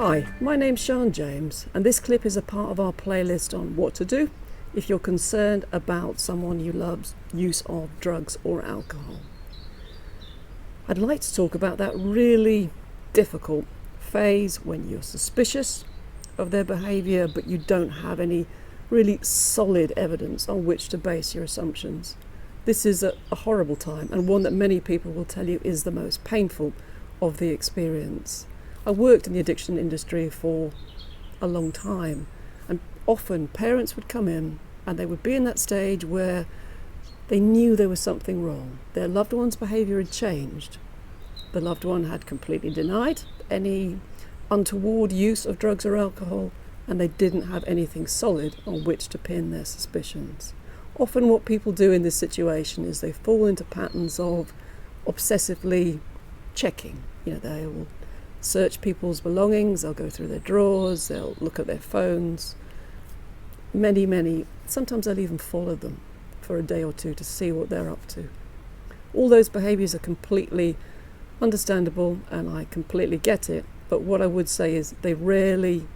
Hi, my name's Sian James, and this clip is a part of our playlist on what to do if you're concerned about someone you love's use of drugs or alcohol. I'd like to talk about that really difficult phase when you're suspicious of their behaviour, but you don't have any really solid evidence on which to base your assumptions. This is a horrible time, and one that many people will tell you is the most painful of the experience. I worked in the addiction industry for a long time, and often parents would come in and they would be in that stage where they knew there was something wrong. Their loved one's behaviour had changed. The loved one had completely denied any untoward use of drugs or alcohol, and they didn't have anything solid on which to pin their suspicions. Often what people do in this situation is they fall into patterns of obsessively checking. They will search people's belongings, they'll go through their drawers, they'll look at their phones. Many, sometimes they'll even follow them for a day or two to see what they're up to. All those behaviours are completely understandable, and I completely get it, but what I would say is they rarely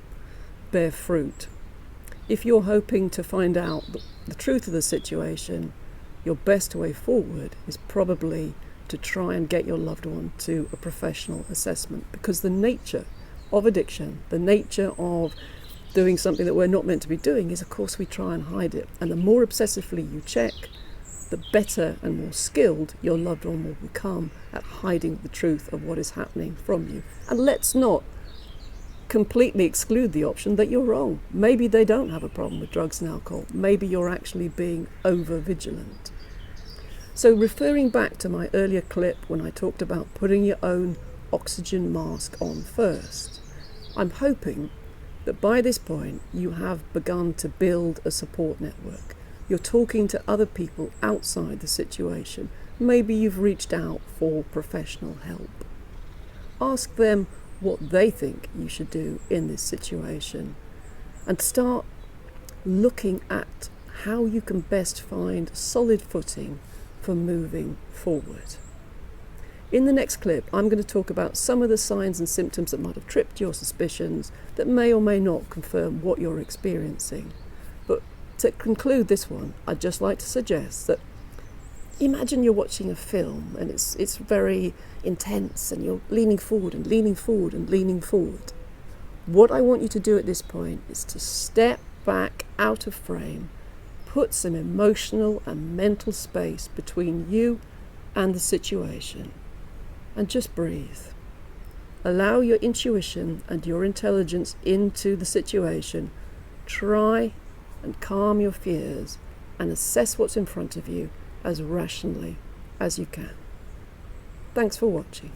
bear fruit. If you're hoping to find out the truth of the situation, your best way forward is probably to try and get your loved one to a professional assessment, because the nature of addiction, the nature of doing something that we're not meant to be doing is, of course, we try and hide it. And the more obsessively you check, the better and more skilled your loved one will become at hiding the truth of what is happening from you. And let's not completely exclude the option that you're wrong. Maybe they don't have a problem with drugs and alcohol. Maybe you're actually being over-vigilant. So referring back to my earlier clip when I talked about putting your own oxygen mask on first, I'm hoping that by this point you have begun to build a support network. You're talking to other people outside the situation. Maybe you've reached out for professional help. Ask them what they think you should do in this situation, and start looking at how you can best find solid footing for moving forward. In the next clip, I'm going to talk about some of the signs and symptoms that might have tripped your suspicions that may or may not confirm what you're experiencing. But to conclude this one, I'd just like to suggest that imagine you're watching a film and it's very intense, and you're leaning forward and leaning forward and leaning forward. What I want you to do at this point is to step back out of frame, put some emotional and mental space between you and the situation, and just breathe. Allow your intuition and your intelligence into the situation. Try and calm your fears and assess what's in front of you as rationally as you can. Thanks for watching.